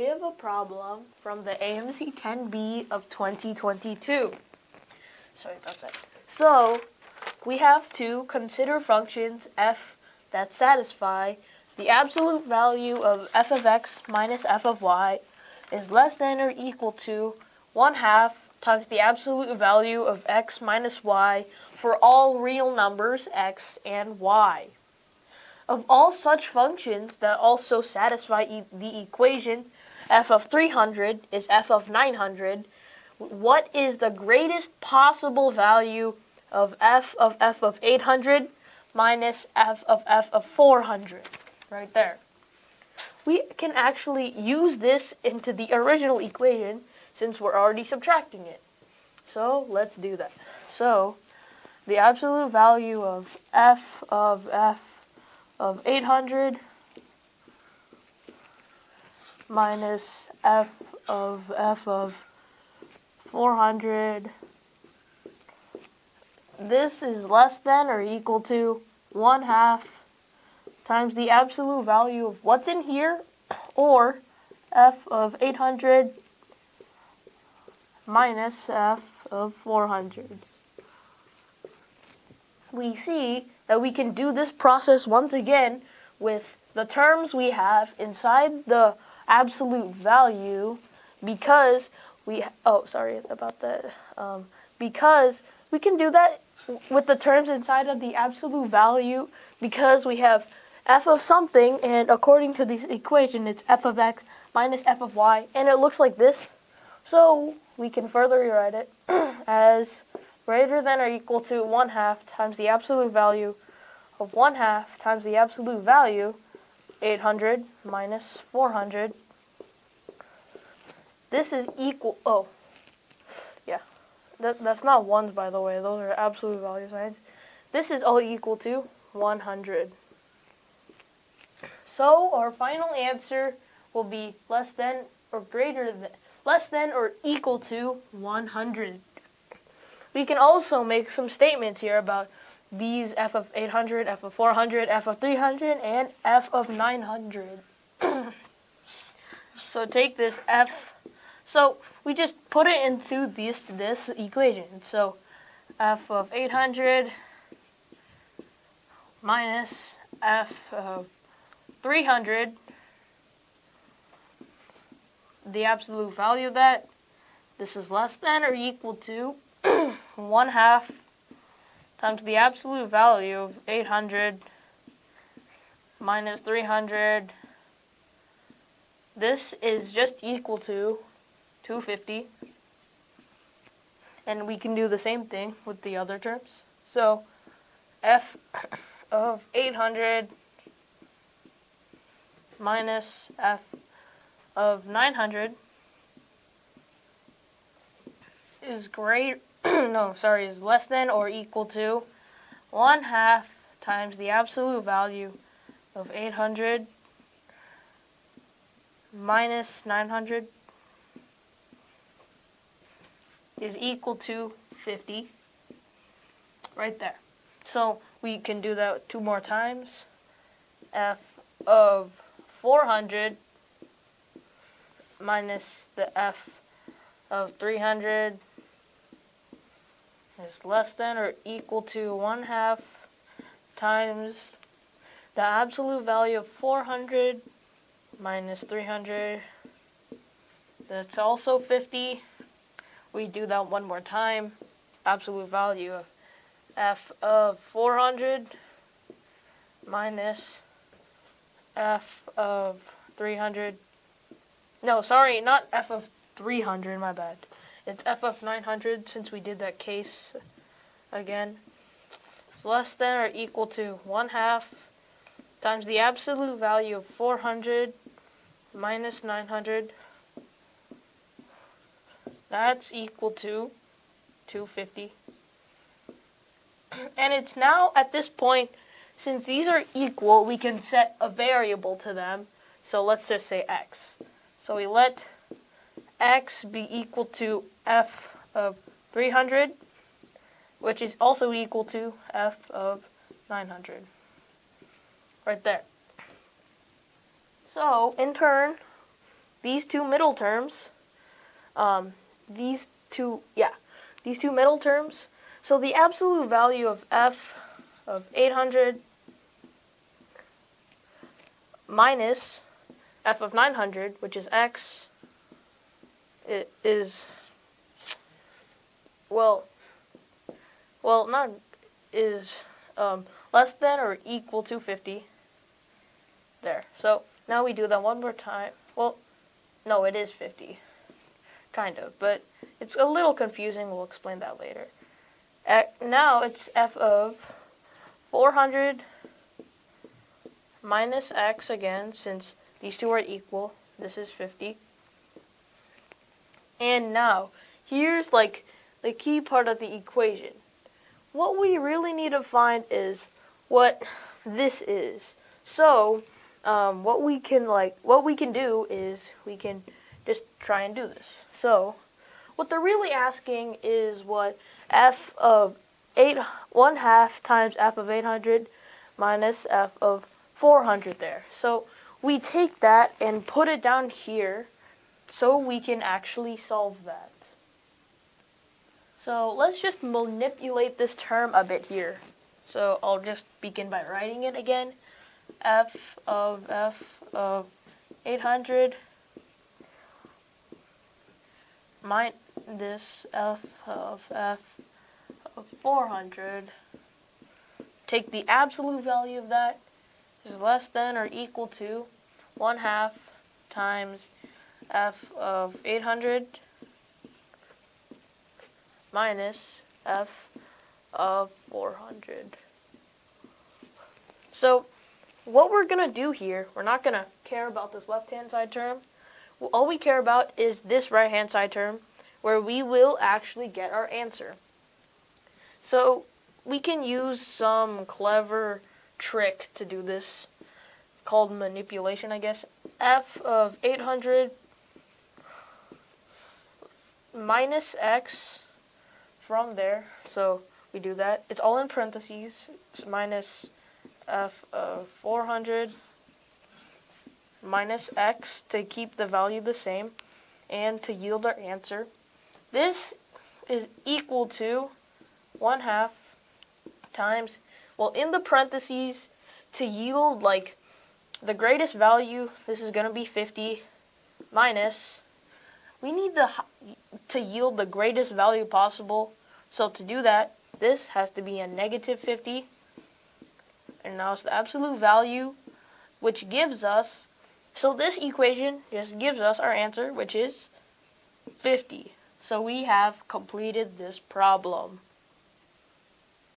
we have a problem from the AMC 10B of 2022. Sorry about that. So, we have to consider functions f that satisfy the absolute value of f of x minus f of y is less than or equal to 1/2 times the absolute value of x minus y for all real numbers x and y. Of all such functions that also satisfy the equation f of 300 is f of 900, what is the greatest possible value of f of 800 minus f of 400? Right there. We can actually use this into the original equation since we're already subtracting it. So let's do that. So the absolute value of f of 800 minus f of 400, this is less than or equal to 1/2 times the absolute value of what's in here, or f of 800 minus f of 400. We see that we can do this process once again with the terms we have inside the absolute value because because we can do that with the terms inside of the absolute value because we have f of something, and according to this equation it's f of x minus f of y, and it looks like this. So we can further rewrite it as greater than or equal to 1/2 times the absolute value of 1/2 times the absolute value 800 minus 400. This is equal, that's not ones, by the way, those are absolute value signs. This is all equal to 100. So our final answer will be less than or equal to 100. We can also make some statements here about these f of 800, f of 400, f of 300, and f of 900. So take this f. So we just put it into this equation. So f of 800 minus f of 300, the absolute value of that, this is less than or equal to 1/2 times the absolute value of 800 minus 300. This is just equal to 250. And we can do the same thing with the other terms. So f of 800 minus f of 900 is less than or equal to 1/2 times the absolute value of 800 minus 900 is equal to 50. Right there. So we can do that 2 more times. F of 400 minus the f of 300 is less than or equal to 1/2 times the absolute value of 400 minus 300. That's also 50. We do that 1 more time. Absolute value of f of 400 minus f of 300. No, sorry, not f of 300, my bad. It's f of 900 since we did that case again. It's less than or equal to 1/2 times the absolute value of 400 minus 900. That's equal to 250. And it's now at this point, since these are equal, we can set a variable to them. So let's just say x. So we let x be equal to f of 300, which is also equal to f of 900. Right there. So, in turn, these two middle terms, these two middle terms. So the absolute value of f of 800 minus f of 900, which is x, it is, not is less than or equal to 50. There. So now we do that one more time. Well, no, it is 50. Kind of, but it's a little confusing. We'll explain that later. Now it's f of 400 minus x again, since these two are equal. This is 50. And now, here's like the key part of the equation. What we really need to find is what this is. So, what we can do is we can just try and do this. So, what they're really asking is what f of 1/2 times f of 800 minus f of 400 there. So we take that and put it down here so we can actually solve that. So let's just manipulate this term a bit here. So I'll just begin by writing it again. f of 800 minus f of 400. Take the absolute value of that is less than or equal to 1/2 times f of 800 minus f of 400. So what we're going to do here, we're not going to care about this left-hand side term. All we care about is this right-hand side term, where we will actually get our answer. So we can use some clever trick to do this, called manipulation, I guess. F of 800 minus x from there. So we do that. It's all in parentheses. It's minus f of 400 minus x to keep the value the same and to yield our answer. This is equal to 1/2 times, in the parentheses, to yield like the greatest value, this is going to be 50, minus, we need to yield the greatest value possible. So to do that, this has to be a negative 50. And now it's the absolute value, which gives us, so this equation just gives us our answer, which is 50. So we have completed this problem.